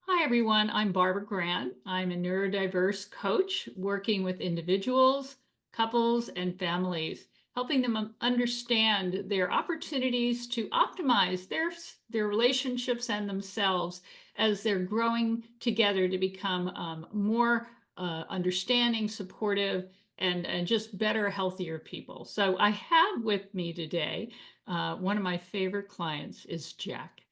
Hi, everyone. I'm Barbara Grant. I'm a neurodiverse coach working with individuals, couples, and families, helping them understand their opportunities to optimize their relationships and themselves as they're growing together to become more understanding, supportive, and just better, healthier people. So I have with me today one of my favorite clients is Jack.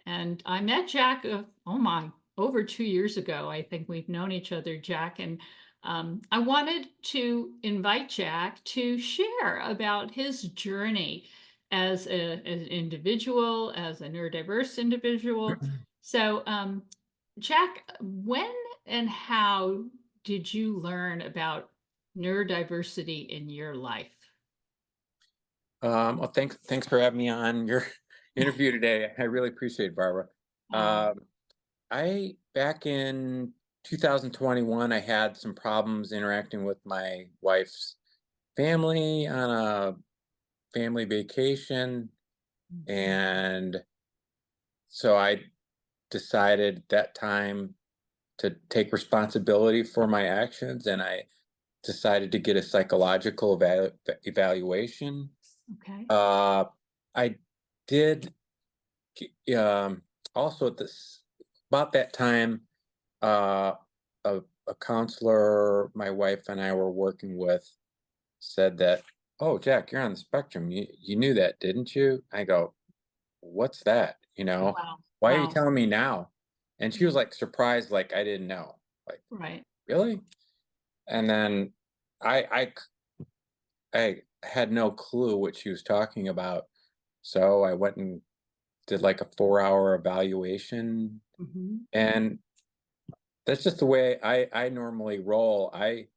And I met Jack, oh my, over 2 years ago. I think we've known each other, Jack. And I wanted to invite Jack to share about his journey as an individual, as a neurodiverse individual. So, Jack, when and how did you learn about neurodiversity in your life? Well, thanks for having me on your interview today. I really appreciate it, Barbara. Um, Um, I back in 2021, I had some problems interacting with my wife's family on a family vacation, mhm. and so I decided that time to take responsibility for my actions, and I decided to get a psychological evaluation. Okay. Uh, I did um, also at this about that time, uh, a counselor my wife and I were working with said that, "Oh, Jack, you're on the spectrum. You knew that, didn't you?" I go, "What's that? Wow. Why are you Wow. telling me now?" And she Yeah. was like surprised, like I didn't know. Like, Right. really? And then I I c- I had no clue what she was talking about, so I went and did like a 4-hour evaluation. Mhm. And that's just the way I normally roll. I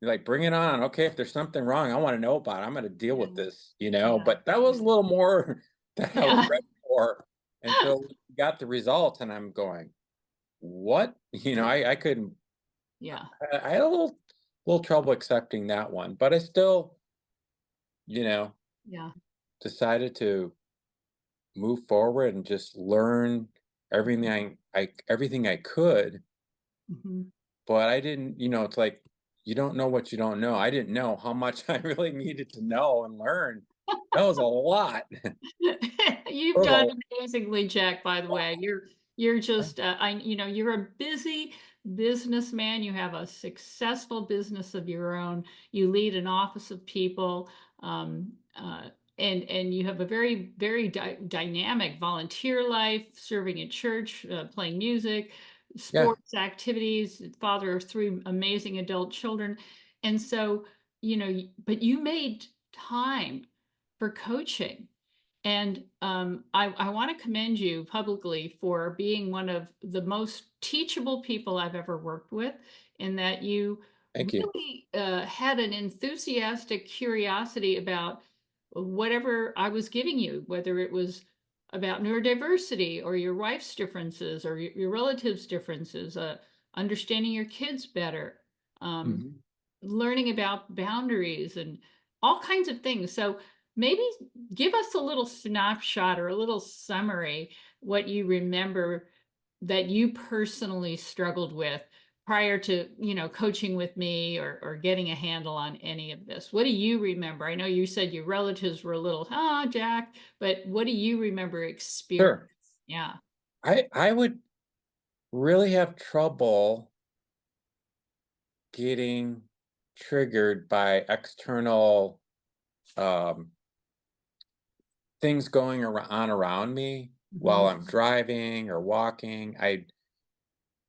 like, bring it on. Okay, if there's something wrong, I want to know about it. I'm going to deal Yeah. with this, Yeah. But that was a little more than I was Yeah. ready for until we got the results, and I'm going, what? I couldn't. Yeah. I had a little trouble accepting that one, but I still, you know, Yeah. decided to move forward and just learn Mhm. everything I could. Mhm. But I didn't, it's like you don't know what you don't know. I didn't know how much I really needed to know and learn. That was a lot. You've It was done a amazingly, Jack, by the way. You're just you're a busy businessman. You have a successful business of your own. You lead an office of people. Um, and you have a very dynamic volunteer life, serving at church, playing music, yeah, sports activities, father of three amazing adult children. And so, but you made time for coaching. And I want to commend you publicly for being one of the most teachable people I've ever worked with, in that you thank you. really had an enthusiastic curiosity about whatever I was giving you, whether it was about neurodiversity or your wife's differences or your relatives' differences, understanding your kids better, um, Mhm. learning about boundaries and all kinds of things. So maybe give us a little snapshot or a little summary what you remember that you personally struggled with prior to, coaching with me or getting a handle on any of this. What do you remember? I know you said your relatives were a little, Jack, but what do you remember experience? Sure. Yeah. I would really have trouble getting triggered by external um, things going on around me while Mhm. I'm driving or walking.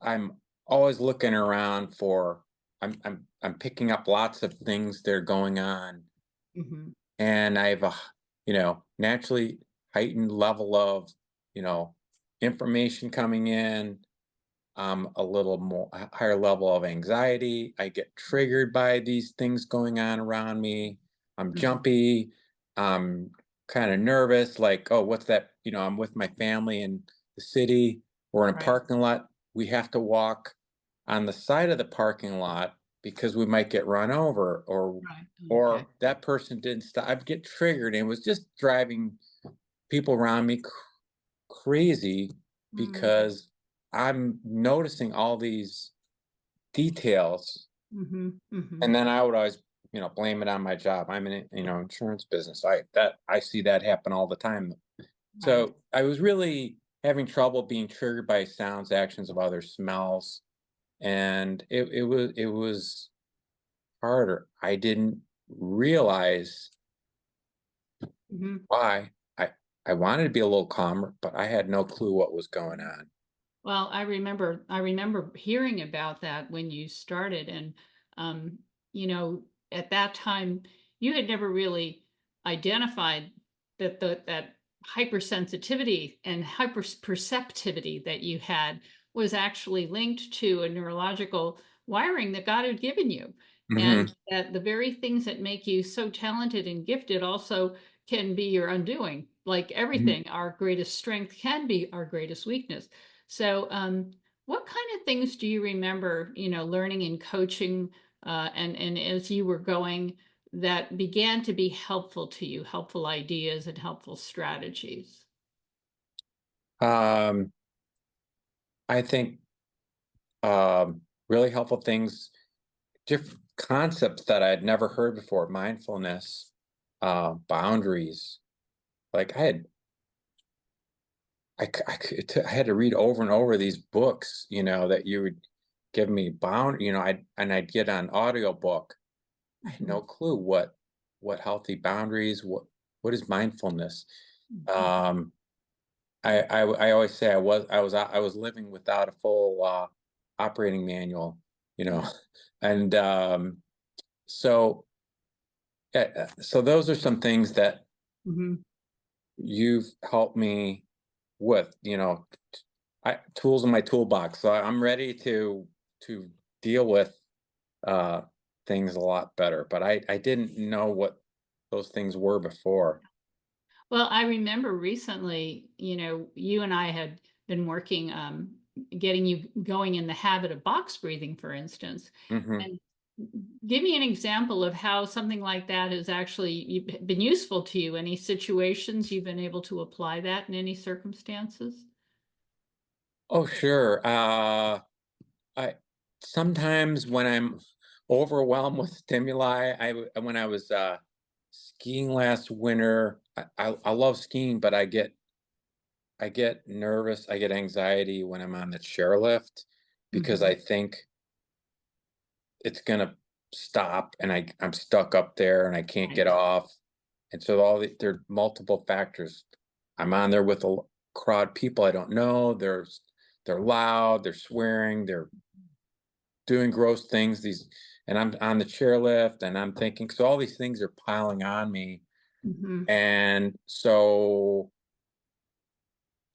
I'm always looking around for I'm picking up lots of things that are going on, Mhm. and I have a naturally heightened level of you know information coming in. A little more higher level of anxiety. I get triggered by these things going on around me. I'm Mhm. jumpy. I'm kind of nervous. Like, oh, what's that? I'm with my family in the city. We're in a Right. parking lot. We have to walk on the side of the parking lot because we might get run over, or Right. Okay. or that person didn't stop. I'd get triggered, and it was just driving people around me crazy Mm. because I'm noticing all these details, Mhm, and mhm. then I would always, blame it on my job. I'm in, insurance business. I see that happen all the time. Right. So I was really having trouble being triggered by sounds, actions of others, smells, and it was harder. I didn't realize Mhm. why. I wanted to be a little calmer, but I had no clue what was going on. Well, I remember hearing about that when you started, and um, you know, at that time you had never really identified that hypersensitivity and hyperperceptivity that you had was actually linked to a neurological wiring that God had given you. And Hmm. that the very things that make you so talented and gifted also can be your undoing. Like everything, our greatest strength can be our greatest weakness. So, what kind of things do you remember, learning and coaching, and as you were going, that began to be helpful to you, helpful ideas and helpful strategies? Um, I think really helpful things, different concepts that I'd never heard before, mindfulness, boundaries. Like I had to read over and over these books, that you would give me I'd get on audiobook. I had no Mhm, clue what healthy boundaries, what is mindfulness. mhm. Um, I always say I was living without a full operating manual, you know, Yeah. and so yeah, so those are some things that Mhm. you've helped me with, tools in my toolbox. So I'm ready to deal with uh, things a lot better. But I didn't know what those things were before. Well, I remember recently, you and I had been working, getting you going in the habit of box breathing, for instance. Hmm. And give me an example of how something like that has actually been useful to you. Any situations you've been able to apply that in any circumstances? Oh, sure. I sometimes when I'm overwhelmed with stimuli, when I was skiing last winter, I love skiing, but I get nervous, I get anxiety when I'm on the chairlift because Mhm. I think it's gonna stop and I'm stuck up there and I can't Right. get off. And so there are multiple factors. I'm on there with a crowd of people I don't know. They're loud, they're swearing, they're doing gross things. And I'm on the chairlift and I'm thinking, so all these things are piling on me. Mhm. And so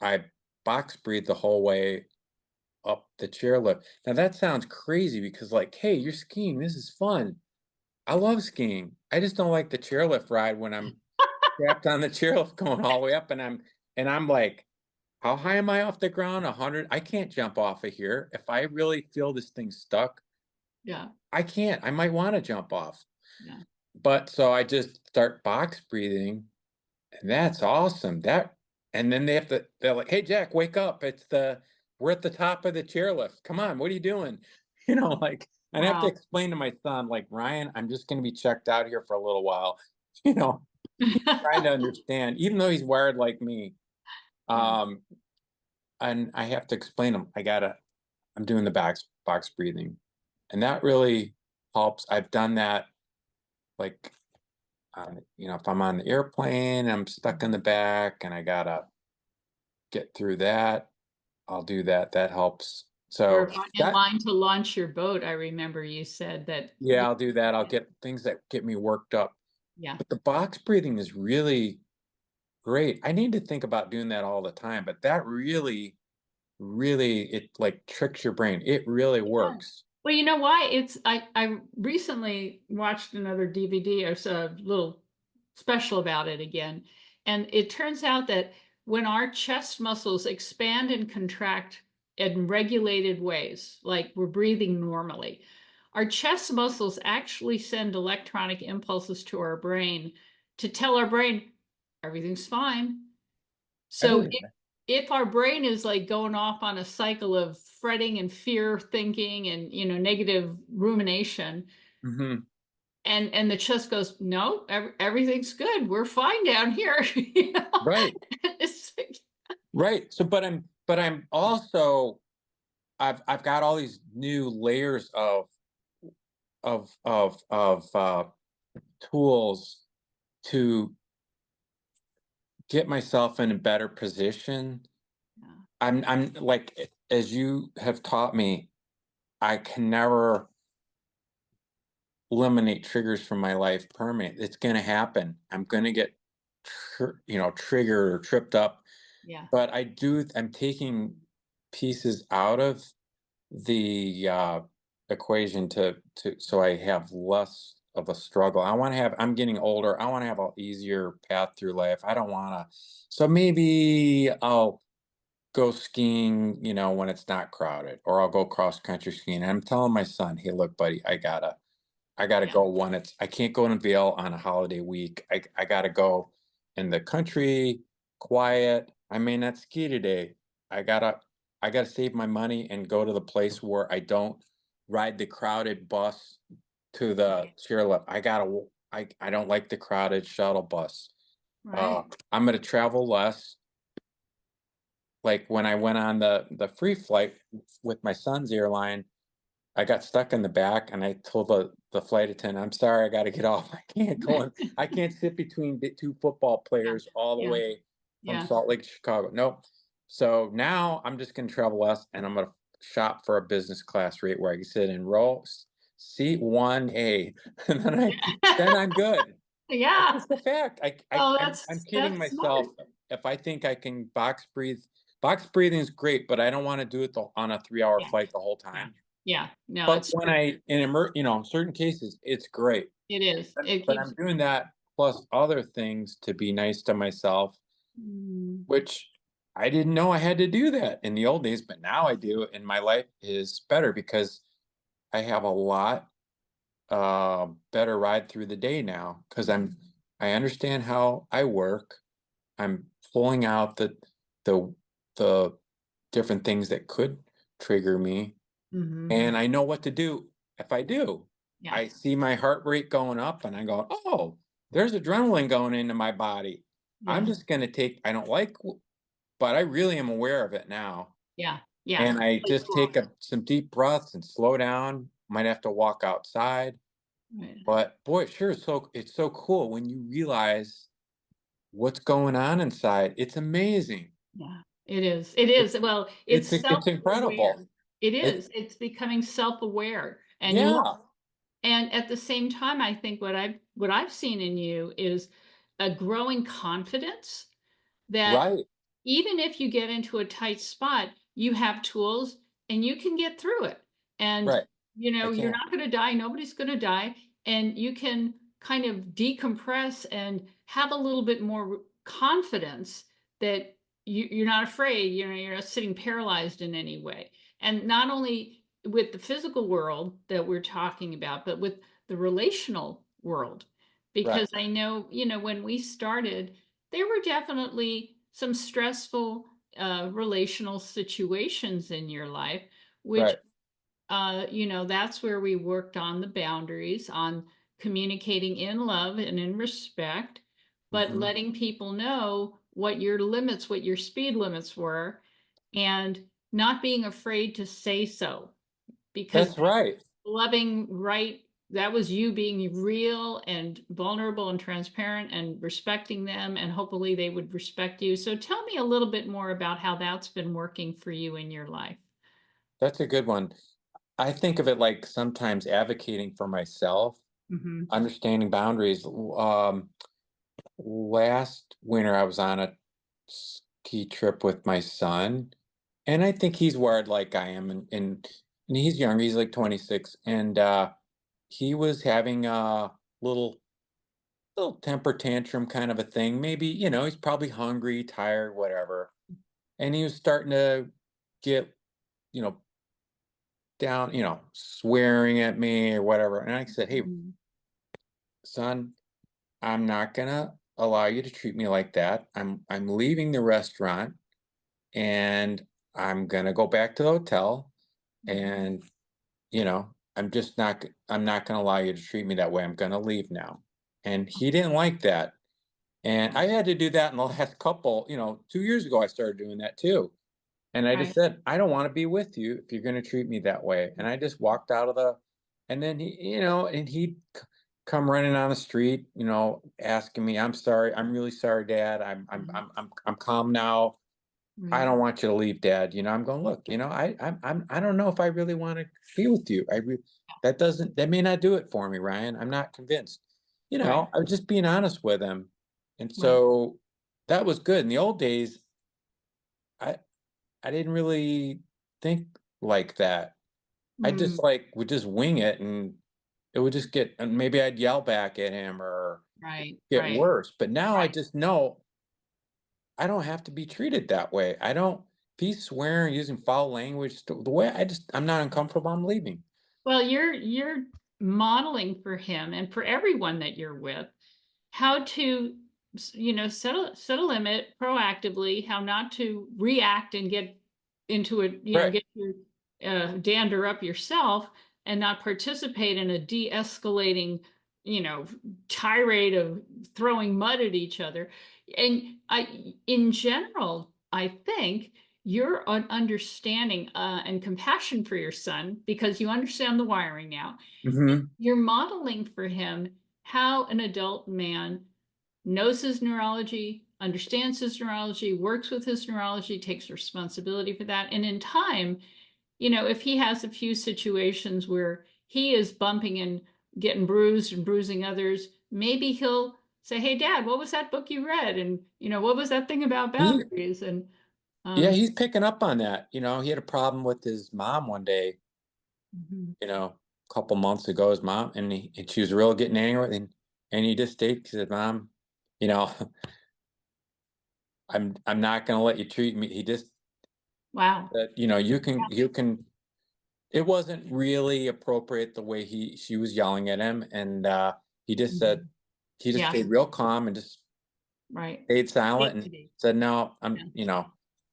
I box breathe the whole way up the chairlift. Now that sounds crazy because like, hey, you're skiing. This is fun. I love skiing. I just don't like the chairlift ride when I'm strapped on the chairlift going all the way up and I'm like, how high am I off the ground? 100. I can't jump off of here. If I really feel this thing stuck, Yeah. I can't. I might want to jump off. Yeah. But so I just start box breathing, and that's awesome. And then they're like, "Hey Jack, wake up. We're at the top of the chairlift. Come on, what are you doing?" Like, and I have to Wow. explain to my son, like, "Ryan, I'm just gonna be checked out here for a little while." You know, trying to understand, even though he's wired like me. Yeah. Um, and I have to explain him, I'm doing the box breathing. And that really helps. I've done that like if I'm on the airplane, I'm stuck in the back and I gotta get through that, I'll do that. That helps. So Or in that line to launch your boat, I remember you said that. yeah, I'll do that. I'll get things that get me worked up. Yeah. But the box breathing is really great. I need to think about doing that all the time, but that really, really it like tricks your brain. It really Yeah. works. Well, you know why? I recently watched another DVD or so, a little special about it again, and it turns out that when our chest muscles expand and contract in regulated ways, like we're breathing normally, our chest muscles actually send electronic impulses to our brain to tell our brain everything's fine. I So believe that. if our brain is like going off on a cycle of fretting and fear thinking and, negative rumination, Mhm. and the chest goes, no, everything's good, we're fine down here. Right, It's like, right. So, but I'm also, I've got all these new layers of tools to get myself in a better position. yeah, I'm like, as you have taught me, I can never eliminate triggers from my life permanent. It's going to happen. I'm going to get, triggered or tripped up. yeah, But I'm taking pieces out of the equation so I have less of a struggle. I'm getting older. I want to have an easier path through life. I don't want to. So maybe I'll go skiing, when it's not crowded, or I'll go cross country skiing. And I'm telling my son, hey, look, buddy, I gotta yeah, go when I can't go in Vail on a holiday week. I gotta go in the country, quiet. I may not ski today. I gotta I gotta save my money and go to the place where I don't ride the crowded bus to the right, chairlift. I don't like the crowded shuttle bus. Uh, right. I'm gonna travel less. Like when I went on the free flight with my son's airline, I got stuck in the back and I told the flight attendant, "I'm sorry, I gotta get off. I can't go in. I can't sit between the 2 football Yeah, players all the yeah, way from yeah, Salt Lake to Chicago." Nope. So now I'm just gonna travel less and I'm gonna shop for a business class rate where I can sit in seat 1A, and then I'm good. It's yeah. just a fact. Oh, I'm kidding that's myself smart. if I think I can box breathe. Box breathing is great, but I don't wanna do it on a 3-hour Yeah, flight the whole yeah, time. yeah. No, But it's when true. in certain cases, it's great. It is. It But keeps. I'm doing that plus other things to be nice to myself, Mm, which I didn't know I had to do that in the old days, but now I do, and my life is better because I have a lot better ride through the day now because I understand how I work. I'm pulling out the the different things that could trigger me, mhm. and I know what to do if I do. Yeah, I see my heart rate going up and I go, "Oh, there's adrenaline going into my body." I'm yeah, just gonna I don't like, but I really am aware of it now. yeah, yeah. And I Really just cool. take some deep breaths and slow down. Might have to walk outside. Right. But boy, it's so cool when you realize what's going on inside. It's amazing. Yeah, it is. It It, is. Well, it's it's self-aware. incredible. It It's is. It's becoming self-aware. yeah, And at the same time, I think what I've seen in you is a growing confidence that right, even if you get into a tight spot, you have tools and you can get through it. And, right. I you're can't. not going to die. Nobody's going to die. And you can kind of decompress and have a little bit more confidence that you're not afraid, you're not sitting paralyzed in any way. And not only with the physical world that we're talking about, but with the relational world. Right, Because I know, when we started, there were definitely some stressful relational situations in your life, which, right, that's where we worked on the boundaries, on communicating in love and in respect, but hmm letting people know what your limits, what your speed limits were, and not being afraid to say so, because That's right. loving right, that was you being real and vulnerable and transparent and respecting them, and hopefully they would respect you. So tell me a little bit more about how that's been working for you in your life. That's a good one. I think of it like sometimes advocating for myself, Hmm. understanding boundaries. Last winter, I was on a ski trip with my son, and I think he's wired like I am, and he's young. He's like 26, and he was having a little temper tantrum kind of a thing. Maybe he's probably hungry, tired, whatever, and he was starting to get you know down, swearing at me or whatever. And I said, "Hey, Hmm. son, I'm not gonna allow you to treat me like that. I'm leaving the restaurant. and I'm gonna go back to the hotel, Mhm. and I'm not gonna allow you to treat me that way. I'm gonna leave now. And he didn't like that. And I had to do that in the last couple, 2 years ago I started doing that too. And I just Right. said, I don't want to be with you if you're gonna treat me that way. And I just walked out of the and then and he'd come running on the street, asking me, I'm sorry, I'm really sorry, Dad. Mhm. I'm calm now. I Right. don't want you to leave, Dad. I'm going, look, I don't know if I really want to be with you. That may not do it for me, Ryan. I'm not convinced. Right. I was just being honest with him. And Right. so that was good. In the old days, I I didn't really think like that. I Mm. just like would just wing it, and it would just get, and maybe I'd yell back at him or Right. get Right. worse. But now I Right. just know I don't have to be treated that way. I don't if he's swearing, using foul language, the way I'm not uncomfortable, I'm leaving. Well, you're modeling for him and for everyone that you're with how to set a limit proactively, how not to react and get into it, Right. get your dander up yourself and not participate in a de-escalating, you know, tirade of throwing mud at each other. And in general, I think your understanding and compassion for your son, because you understand the wiring now, Mhm. you're modeling for him how an adult man knows his neurology, understands his neurology, works with his neurology, takes responsibility for that. And in time, if he has a few situations where he is bumping and getting bruised and bruising others, maybe he'll say, "Hey, Dad, what was that book you read? And what was that thing about He boundaries?" And Yeah, um, he's picking up on that. He had a problem with his mom one day, mhm. a couple months ago, his mom, and she was real getting angry, and he just stayed. He said, "Mom, you know, I'm not gonna let you treat me." He just Wow. said, you can. It wasn't really appropriate the way she was yelling at him, and he just said Mhm. he just Yeah. stayed real calm and just Right. stayed silent Needs and to be. said, "No, I'm, Yeah.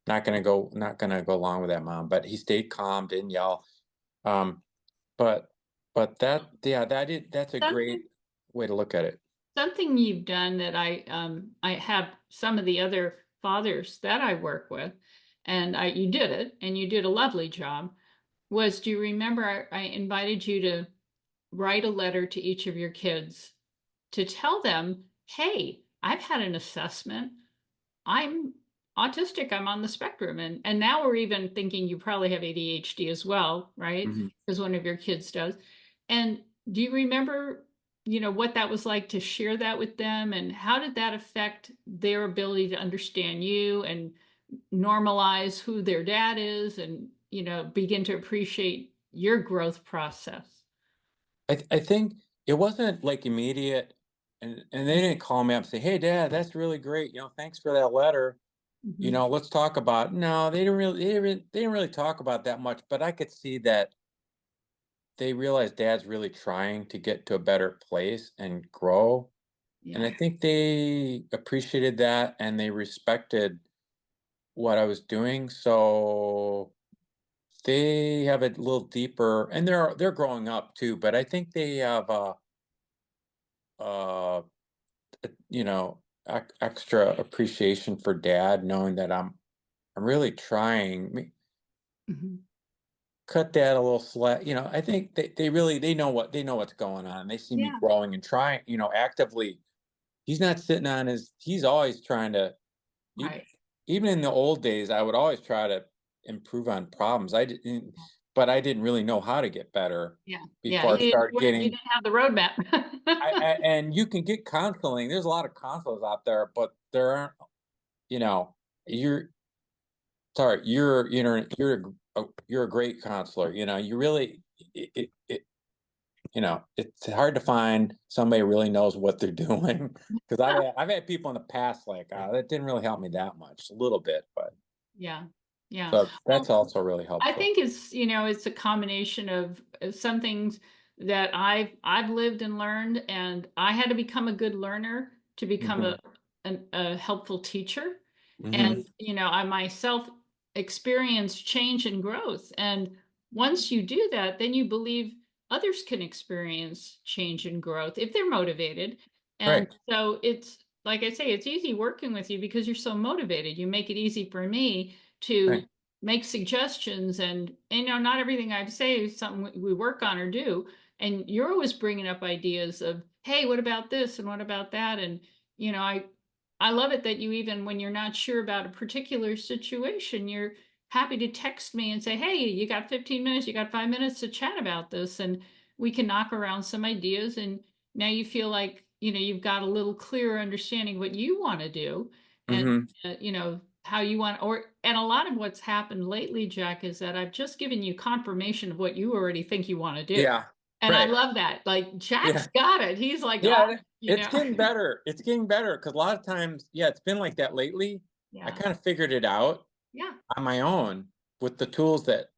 not gonna go along with that, Mom." But he stayed calm, didn't yell. Um, but yeah, that's a great Something way to look at it. Something you've done that I have some of the other fathers that I work with, and you did it, and you did a lovely job. Was Do you remember I invited you to write a letter to each of your kids to tell them, hey, I've had an assessment. I'm autistic, I'm on the spectrum. And now we're even thinking you probably have ADHD as well, right? Mhm. Because one of your kids does. And do you remember, what that was like to share that with them? And how did that affect their ability to understand you and normalize who their dad is and, begin to appreciate your growth process? I think it wasn't like immediate, and they didn't call me up and say, "Hey, Dad, that's really great. Thanks for that letter. Mhm. Let's talk about." No, they didn't really talk about that much, but I could see that they realized Dad's really trying to get to a better place and grow. And Yeah. I think they appreciated that and they respected what I was doing. So they have a little deeper, and they're growing up too, but I think they have uh, extra appreciation for Dad, knowing that I'm really trying. Mhm. Cut Dad a little slack. I think they know what's going on. They see me Yeah. growing and trying, actively. He's not sitting on he's always trying to, e- Right. even in the old days, I would always try to improve on problems. But I didn't really know how to get better Yeah. Yeah. before I started You getting. didn't have the roadmap. And you can get counseling. There's a lot of counselors out there, but there aren't. You know, you're sorry. You're a great counselor. You really. It's hard to find somebody who really knows what they're doing because I've had people in the past like, that didn't really help me that much, a little bit, but Yeah. Yeah. so that's Well, also really I helpful. think it's a combination of some things that I've lived and learned, and I had to become a good learner to become Hmm. a helpful teacher. Hmm. And I myself experience change and growth. And once you do that, then you believe others can experience change and growth if they're motivated. And Right. so it's like I say, it's easy working with you because you're so motivated. You make it easy for me to Right. make suggestions, and not everything I say is something we work on or do. And you're always bringing up ideas of, hey, what about this and what about that? And you know, I love it that you, even when you're not sure about a particular situation, you're happy to text me and say, "Hey, you got 15 minutes, you got 5 minutes to chat about this," and we can knock around some ideas. And now you feel like you've got a little clearer understanding what you want to do, and Hmm. how you want. And a lot of what's happened lately, Jack, is that I've just given you confirmation of what you already think you want to do, Yeah. and I Right. love that. Like Yeah. Jack's got it. He's like, Yeah. oh, It's getting better. It's getting better because a lot of times, yeah, it's been like that lately. I yeah, kind of figured it out yeah, on my own with the tools that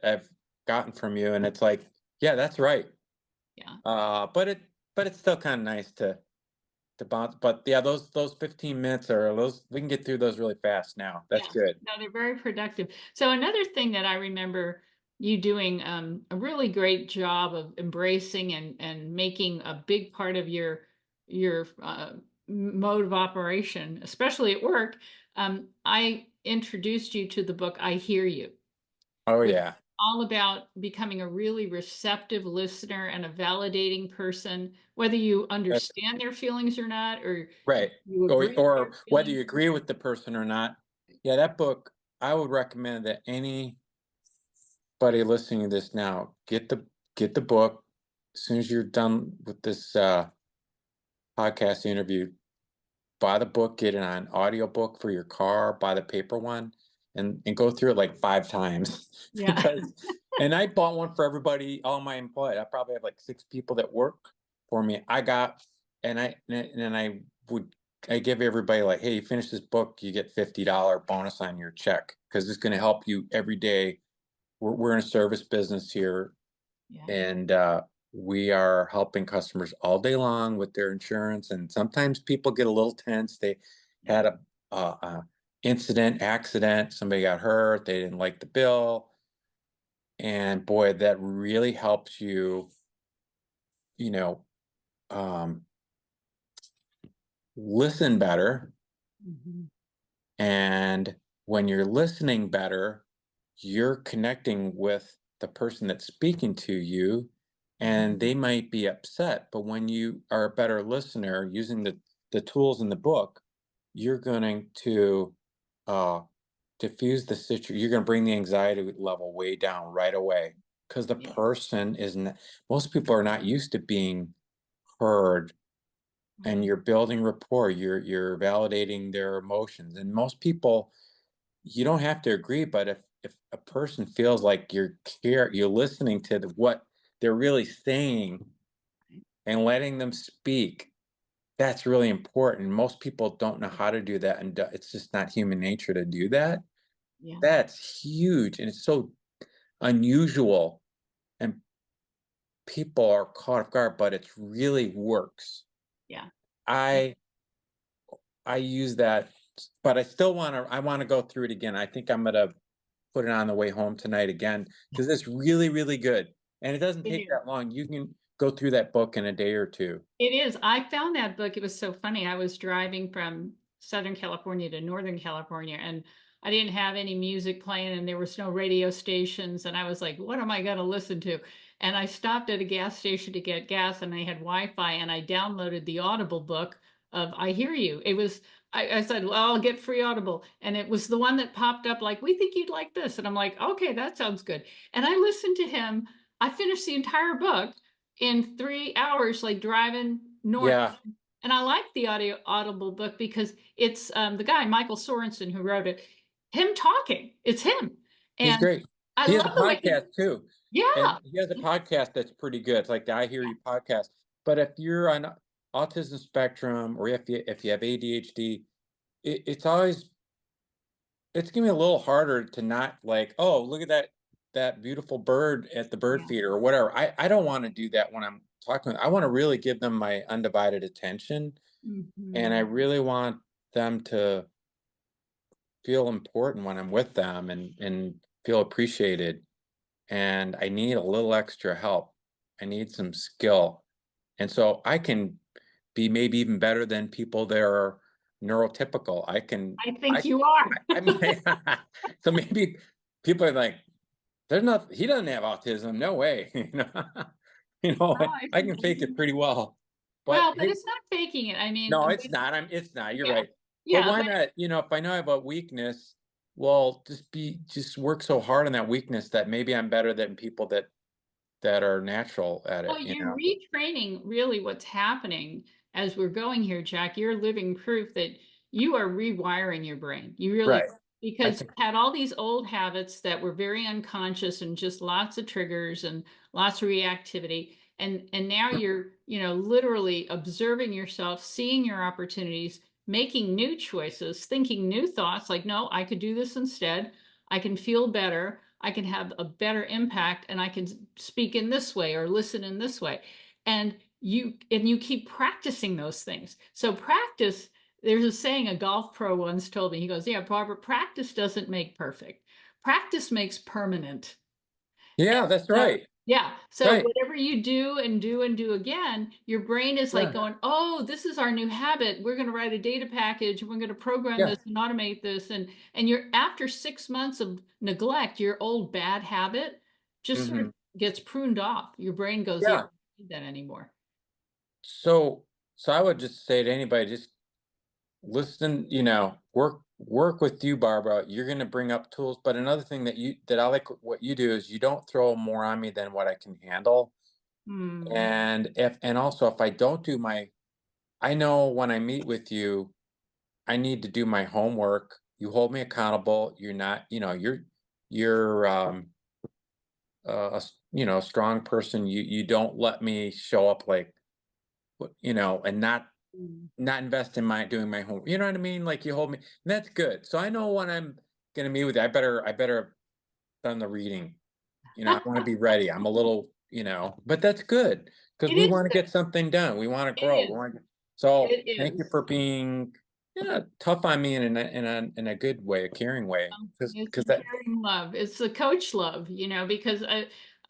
I've gotten from you, and it's like, yeah, that's right. yeah. But it's still kind of nice to bounce. But yeah, those 15 minutes or those we can get through those really fast now. That's Yeah, good. no, they're very productive. So another thing that I remember you doing a really great job of embracing and making a big part of your mode of operation, especially at work. I introduced you to the book I Hear You, Oh which is yeah. all about becoming a really receptive listener and a validating person, whether you That's understand their feelings or not, or right. you Or agree with their or whether feelings. you agree with the person or not. Yeah, that book, I would recommend that anybody listening to this now, get the book as soon as you're done with this podcast interview. Buy the book, get it on audiobook for your car, buy the paper one, and go through it like 5 times Yeah. because. And I bought one for everybody, all my employees. I probably have like 6 people that work for me. I got, and would I give everybody like, hey, you finish this book, you get $50 bonus on your check because it's going to help you every day. We're in a service business here, Yeah. and we are helping customers all day long with their insurance. And sometimes people get a little tense. They Yeah. had a incident, accident, somebody got hurt, they didn't like the bill, and boy, that really helps you, you know, um, listen better. Mhm. And when you're listening better, you're connecting with the person that's speaking to you, and Mhm. they might be upset. But when you are a better listener using the tools in the book, you're going to uh, diffuse the situation. You're going to bring the anxiety level way down right away because the Yeah. person isn't, most people are not used to being heard, and Right. you're building rapport. You're validating their emotions. And most people, you don't have to agree, but if a person feels like you're listening to what they're really saying Right. and letting them speak, that's really important. Most people don't know how to do that, and it's just not human nature to do that. Yeah. That's huge, and it's so unusual, and people are caught off guard, but it really works. Yeah. Yeah. I I use that, but I want to go through it again. I think I'm gonna put it on the way home tonight again because it's really, really good. And it doesn't It take is. that long. You can go through that book in a day or two. It is. I found that book. It was so funny. I was driving from Southern California to Northern California, and I didn't have any music playing, and there was no radio stations. And I was like, what am I going to listen to? And I stopped at a gas station to get gas, and they had Wi-Fi, and I downloaded the Audible book of I Hear You. I said, well, I'll get free Audible. And it was the one that popped up like, we think you'd like this. And I'm like, okay, that sounds good. And I listened to him. I finished the entire book in 3 hours, like driving north. Yeah, And I like the Audible book because it's the guy, Michael Sorensen, who wrote it, him talking. It's him. he's And great. I He has love a the way he, podcast too. And yeah, he has a podcast that's pretty good. It's like the I Hear You podcast. But if you're on autism spectrum or if you have ADHD, it's it's gonna be a little harder to not like, oh, look at that beautiful bird at the bird yeah. feeder or whatever. I don't want to do that when I'm talking. I want to really give them my undivided attention, and I Mhm. really want them to feel important when I'm with them and feel appreciated. And I need a little extra help. I need some skill. And so I can be maybe even better than people that are neurotypical. I I, think you are. I mean, so maybe people are like, there's not, he doesn't have autism. No way. No, I I think can fake it pretty well, but well, but it's not faking it. I mean, no, but it's not, you're yeah, right. But yeah, why but not, if I know I have a weakness, well, just work so hard on that weakness that maybe I'm better than people that are natural at well, it. you're retraining really what's happening as we're going here, Jack. You're living proof that you are rewiring your brain. You really Right. are. I Because you think, had all these old habits that were very unconscious and just lots of triggers and lots of reactivity. And now you're, literally observing yourself, seeing your opportunities, making new choices, thinking new thoughts like, no, I could do this instead. I can feel better. I can have a better impact and I can speak in this way or listen in this way. And you keep practicing those things. So practice, there's a saying a golf pro once told me. He goes, "Yeah, Barbara, practice doesn't make perfect. Practice makes permanent." yeah, that's So, right. yeah. So Right. whatever you do and do and do again, your brain is like Yeah. going, "Oh, this is our new habit. We're going to write a data package. We're going to program Yeah. this and automate this." And you're after 6 months of neglect, your old bad habit just sort of Hmm. gets pruned off. Your brain goes, "Yeah, I Yeah. don't need that anymore." So, so I would just say to anybody, just listen, work with you, Barbara. You're going to bring up tools, but another thing that I like what you do is you don't throw more on me than what I can handle. Hmm. And also if I don't do I know when I meet with you, I need to do my homework. You hold me accountable. You're not, you're a strong person. You don't let me show up like, and not invest in my doing my homework. You know what I mean? Like you hold me, and that's good. So I know when I'm gonna meet with you, I better have done the reading. I want to be ready. I'm a little, but that's good because It we is want to good. get something done. We want to It grow. is. So It thank you is. for being, yeah, tough on me in a good way, a caring way. It's Because a that, caring love. It's the coach love, because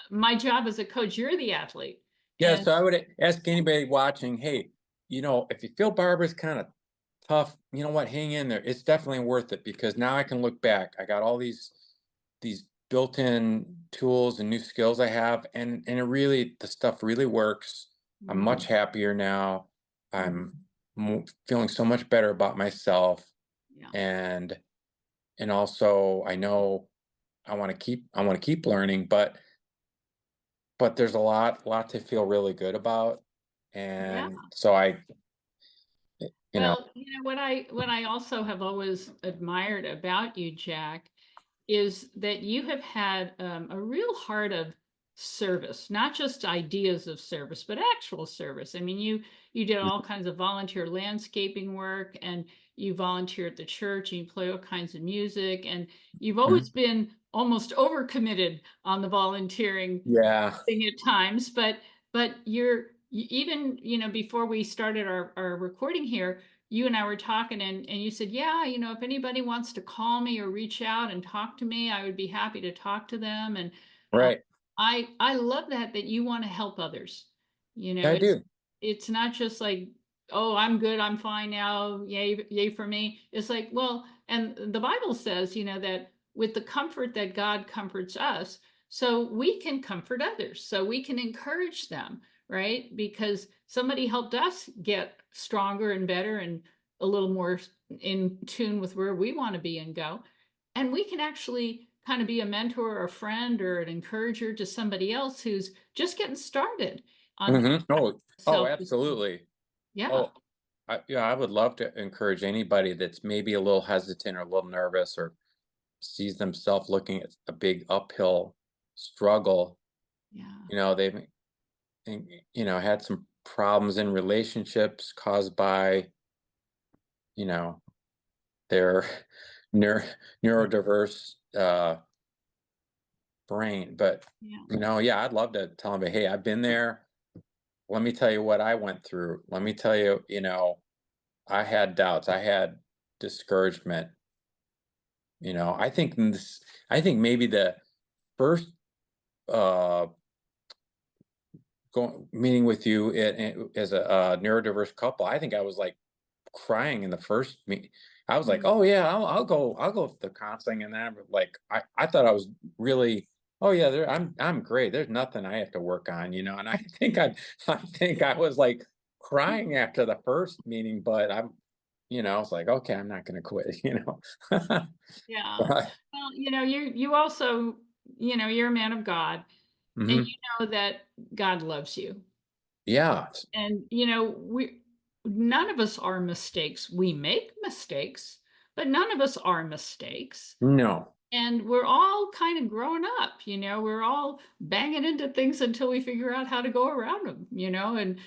my job as a coach, you're the athlete. yeah. And So I would ask anybody watching, hey, if you feel Barbara's kind of tough, you know what, hang in there. It's definitely worth it because now I can look back. I got all these built-in tools and new skills I have, and the stuff really works. I'm mm, much happier now. mm, I'm feeling so much better about myself, yeah. and also I know I want to keep learning, but there's a lot to feel really good about, Yeah. and so you know, Well, what I also have always admired about you, Jack, is that you have had a real heart of service, not just ideas of service, but actual service. I mean, you did all kinds of volunteer landscaping work, and you volunteer at the church, and you play all kinds of music, and you've always Mhm. been almost overcommitted on the volunteering Yeah, thing at times, but even before we started our recording here, you and I were talking, and you said, yeah, if anybody wants to call me or reach out and talk to me, I would be happy to talk to them. And uh, right. I love that you want to help others. I It's do. not just like, oh, I'm good, I'm fine now, yay for me. It's like, well, and the Bible says, that with the comfort that God comforts us, so we can comfort others, so we can encourage them, right? Because somebody helped us get stronger and better and a little more in tune with where we want to be and go. And we can actually kind of be a mentor or a friend or an encourager to somebody else who's just getting started on Oh, self-esteem. absolutely. Yeah. Oh, yeah, I would love to encourage anybody that's maybe a little hesitant or a little nervous or sees themselves looking at a big uphill struggle. Yeah. They've had some problems in relationships caused by, you know, their neuro neurodiverse brain. But Yeah. yeah, I'd love to tell them, hey, I've been there. Let me tell you what I went through. Let me tell you, I had doubts. I had discouragement. I think maybe the first uh going meeting with you as a neurodiverse couple, I think I was like crying in the first meet. I was like, Mm. "Oh yeah, I'll go with the counseling," and then like I thought I was really, "Oh yeah, I'm great. There's nothing I have to work on," And I think I was like crying after the first meeting, but I was like, "Okay, I'm not going to quit." Yeah. But Well, you also, you're a man of God, and mhm. you know that God loves you. Yeah, And, none of us are mistakes. We make mistakes, but none of us are mistakes. no, And we're all kind of growing up, we're all banging into things until we figure out how to go around them. And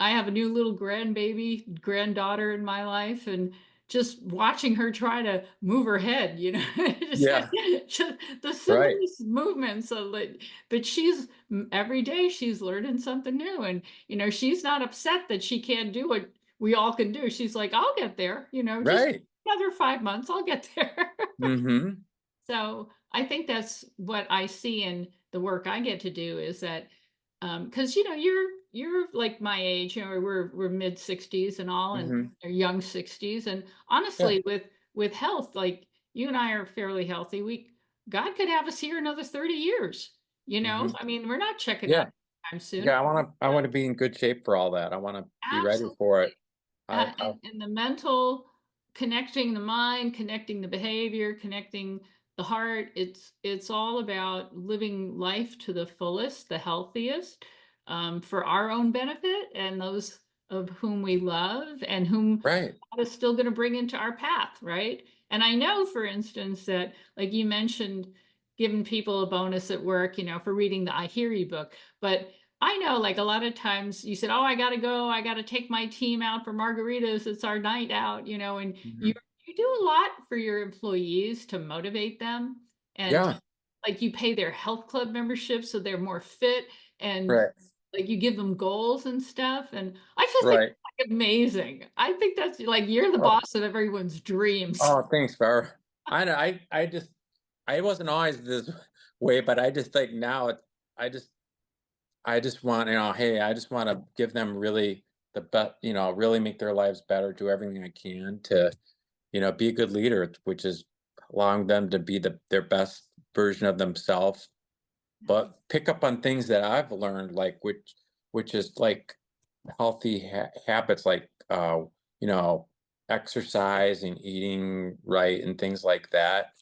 I have a new little granddaughter in my life, and just watching her try to move her head, it's like yeah, just the right, simplest movements of like, but every day she's learning something new, and she's not upset that she can't do what we all can do. She's like, I'll get there, just right. another 5 months, I'll get there. Hmm. So I think that's what I see in the work I get to do is that because you're like my age, we're mid 60s and all, and Hmm. or young 60s, and Yeah. honestly with health, like you and I are fairly healthy. We God could have us here another 30 years. Hmm. I mean, we're not checking out Yeah. anytime soon. Yeah. I So want to be in good shape for all that. I want to be ready absolutely. for it. I And the mental, connecting the mind, connecting the behavior, connecting the heart, it's all about living life to the fullest, the healthiest, for our own benefit and those of whom we love and whom right. God is still going to bring into our path, right? And I know, for instance, that like you mentioned, giving people a bonus at work, for reading the I Hear You book, but I know, like a lot of times you said, "Oh, I gotta go. I gotta take my team out for margaritas. It's our night out," and you Hmm. you do a lot for your employees to motivate them, and Yeah. like you pay their health club membership so they're more fit, and Right. like you give them goals and stuff. And I just think Right. it's like amazing. I think that's like you're the Oh, boss of everyone's dreams. oh, thanks, Farrah. I wasn't always this way, but I just think now I just, I just want, hey, I just want to give them really the best, really make their lives better, do everything I can to, be a good leader, which is allowing them to be their best version of themselves, but pick up on things that I've learned, like which is like healthy habits, like you know, exercise and eating right and things like that.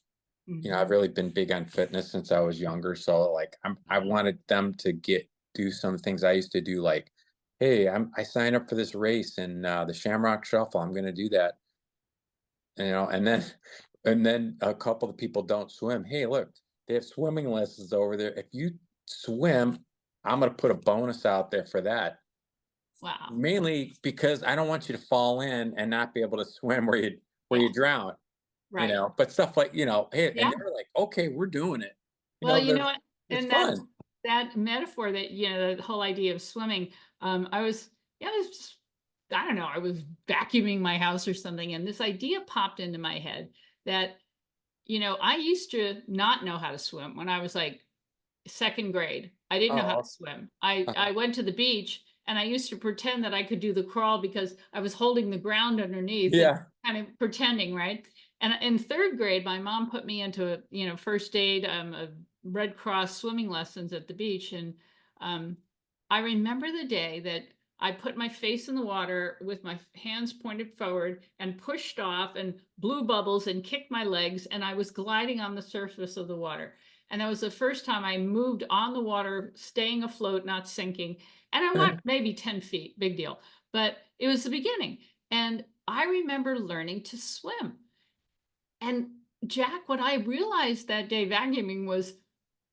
I've Mhm. really been big on fitness since I was younger, so like I wanted them to do some things I used to do, like, hey, I signed up for this race and the Shamrock Shuffle. I'm going to do that, and then a couple of people don't swim. Hey, look, they have swimming lessons over there. If you swim, I'm going to put a bonus out there for that. Wow. Mainly because I don't want you to fall in and not be able to swim where Yeah. you drown, Right. but stuff like, hey, and Yeah. they're like, okay, we're doing it. Well, you know The what? it's And fun. that metaphor that, the whole idea of swimming, I was, yeah, I was just, I don't know, I was vacuuming my house or something, and this idea popped into my head that, I used to not know how to swim when I was like second grade. I didn't know how to Oh, swim. I went to the beach and I used to pretend that I could do the crawl because I was holding the ground underneath and yeah. kind of pretending, right? And in third grade, my mom put me into first aid, a Red Cross swimming lessons at the beach, and um, I remember the day that I put my face in the water with my hands pointed forward and pushed off and blew bubbles and kicked my legs, and I was gliding on the surface of the water. And that was the first time I moved on the water, staying afloat, not sinking. And I went maybe 10 feet, big deal. But it was the beginning. And I remember learning to swim. And Jack, what I realized that day vacuuming was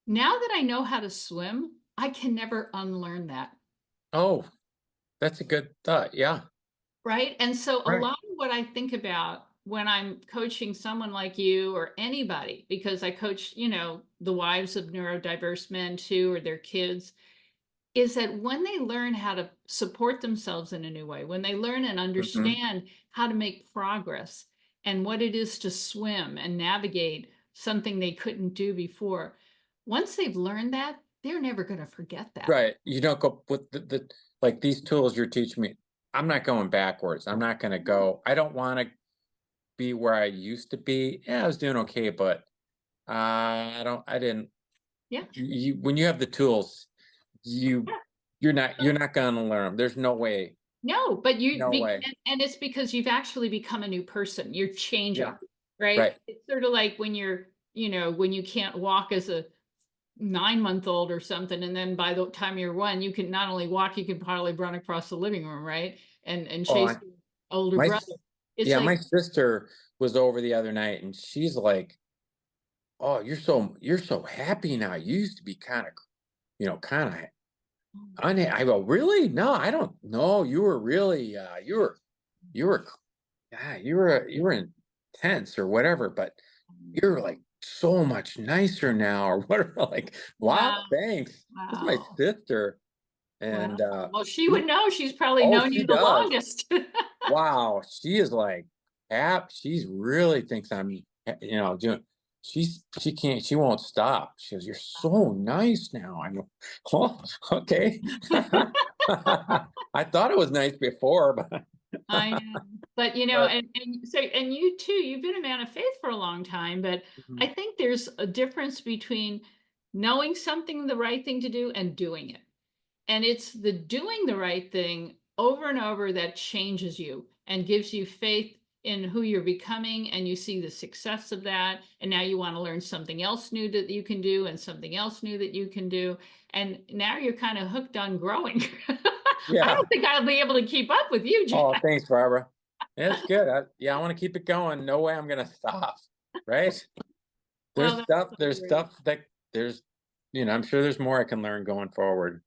now that I know how to swim, I can never unlearn that. Oh, that's a good thought. Yeah. Right. And so a Right. lot of what I think about when I'm coaching someone like you or anybody, because I coach, the wives of neurodiverse men too, or their kids, is that when they learn how to support themselves in a new way, when they learn and Hmm. understand how to make progress, and what it is to swim and navigate something they couldn't do before. Once they've learned that, they're never going to forget that. Right. You don't go with like these tools you're teaching me. I'm not going backwards. I'm not going to No. go. I don't want to be where I used to be. Yeah, I was doing okay, but I didn't. Yeah. When you have the tools, you Yeah. you're not going to learn them. There's no way. No, but No way. and it's because you've actually become a new person. You're Yeah. changing, right? Right. It's sort of like when you're, when you can't walk as a 9-month-old or something, and then by the time you're one, you can not only walk, you can probably run across the living room, right? And Oh, chase your older my brother. It's yeah, like, my sister was over the other night and she's like, "Oh, you're so happy now. You used to be kind of, kind of I go, "Really? No, I don't know. You were really you were yeah, you were intense or whatever, but you're like so much nicer now or whatever." Like, wow, wow, thanks. This is my wow, sister. wow. And Well, she she would know. She's probably oh, known she you the does. longest. Wow, she is like she's really thinks I'm doing she won't stop. She goes, "You're so nice now." I'm like, oh, okay. I thought it was nice before, but I know. But, but and so, and you too, you've been a man of faith for a long time, but I mhm. think there's a difference between knowing something the right thing to do and doing it. And it's the doing the right thing over and over that changes you and gives you faith in who you're becoming, and you see the success of that. And now you want to learn something else new that you can do and something else new that you can do. And now you're kind of hooked on growing. I Yeah. don't think I'll be able to keep up with you, Oh, Jack. thanks, Barbara. It's good. Yeah, I want to keep it going. No way I'm gonna stop. Right? Well, that's so There's great. stuff that there's I'm sure there's more I can learn going forward.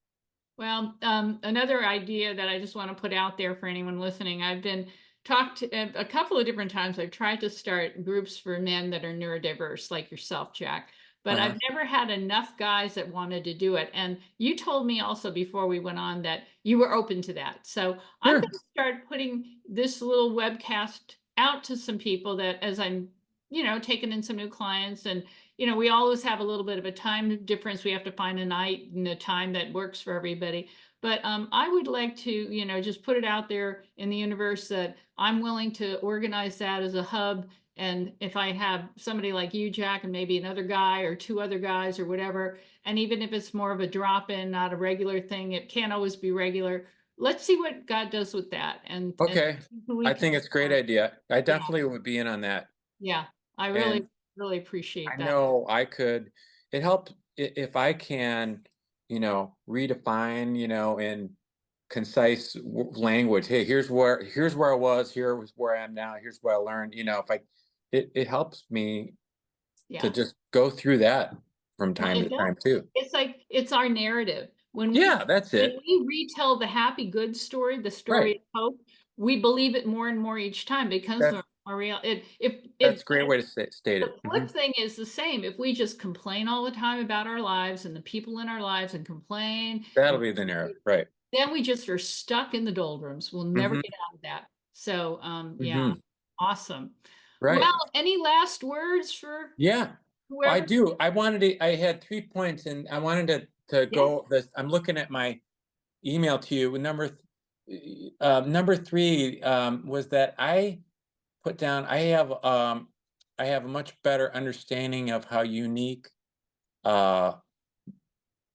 Well, another idea that I just want to put out there for anyone listening, I've been talked to a couple of different times. I've tried to start groups for men that are neurodiverse, like yourself, Jack, but I've Uh-huh. never had enough guys that wanted to do it. And you told me also before we went on that you were open to that. So I'm going Sure. to start putting this little webcast out to some people that as I'm, taking in some new clients, and we always have a little bit of a time difference. We have to find a night and a time that works for everybody. But I would like to, just put it out there in the universe that I'm willing to organize that as a hub. And if I have somebody like you, Jack, and maybe another guy or two other guys or whatever, and even if it's more of a drop in, not a regular thing, it can't always be regular. Let's see what God does with that, and Okay. who we I can think it's a great start. idea. I Yeah, definitely would be in on that. yeah. I really, And really I appreciate that. know I could it helped if I can, redefine, in concise language. Hey, here's where I was, here's where I am now, here's what I learned. If I it helps me to Yeah. just go through that from Well, time it to does. time too. It's like it's our narrative. Yeah, that's When it. we retell the happy good story, the story Right. of hope, we believe it more and more each time because That's our real it if that's a great way to state the it. flip thing is the same. If we just complain all the time about our lives and the people in our lives and complain, That'll and be the narrative. Right. then we just are stuck in the doldrums. We'll never Hmm. get out of that. So, yeah, Hmm. awesome. Well, Right. any last words for Yeah, I whoever? do. I had 3 points and I wanted to Yeah. go this. I'm looking at my email to you. Number three was that I put down, I have a much better understanding of how unique uh,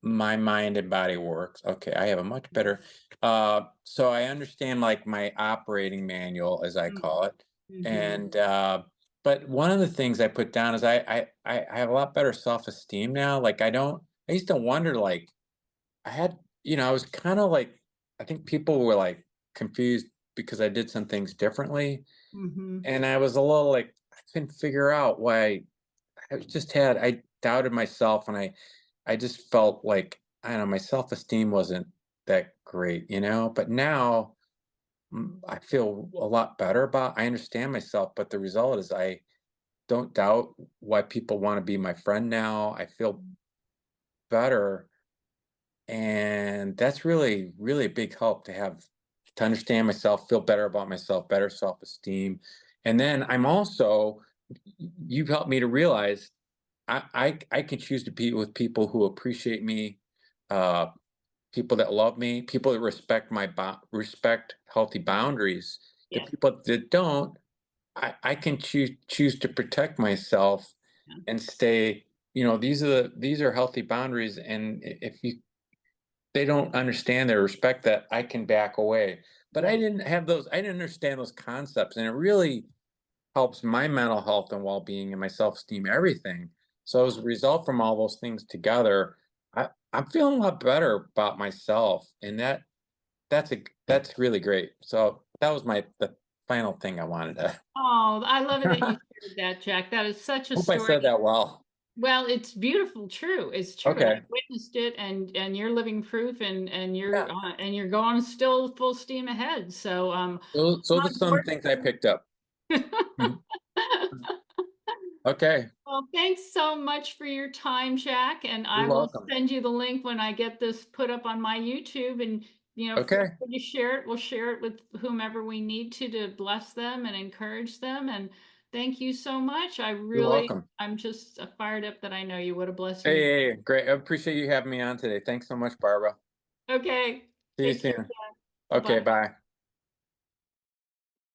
my mind and body works. Okay, I have a much better, so I understand like my operating manual, as I call it. Mm-hmm. And but one of the things I put down is I have a lot better self-esteem now. Like I used to wonder like I had, I was kind of like I think people were like confused because I did some things differently. Mm-hmm. And I was a little like I couldn't figure out why I doubted myself and I just felt like I don't know, my self-esteem wasn't that great, but now I feel a lot better about I understand myself, but the result is I don't doubt why people want to be my friend now. I feel better, and that's really really a big help to have to understand myself, feel better about myself, better self-esteem, And then I'm also, you've helped me to realize I can choose to be with people who appreciate me, uh, people that love me, people that respect respect healthy boundaries. The Yes. people that don't, I can choose to protect myself Yeah. and stay. These are healthy boundaries, and if they don't understand or respect that, I can back away. But I Right. didn't have those. I didn't understand those concepts, and it really helps my mental health and well-being and my self-esteem, everything. So as Yeah. a result from all those things together, I'm feeling a lot better about myself, and that's really great. So that was the final thing I wanted to. Oh, I love it that you shared that, Jack. That is such a Hope I story. said that well. Well, it's beautiful, true. It's true, and I Okay. witnessed it, and you're living proof, Yeah. and you're going still full steam ahead. So, So not there's some things I picked up. Mhm. Okay. Well, thanks so much for your time, Jack, and I You're will welcome. send you the link when I get this put up on my YouTube, and, feel Okay. free to share it. We'll share it with whomever we need to bless them and encourage them, and thank you so much. You're welcome. I'm just fired up that I know you. What a Hey, blessing. hey, hey, great. I appreciate you having me on today. Thanks so much, Barbara. Okay, See you take care. soon. Bye-bye. Okay, bye.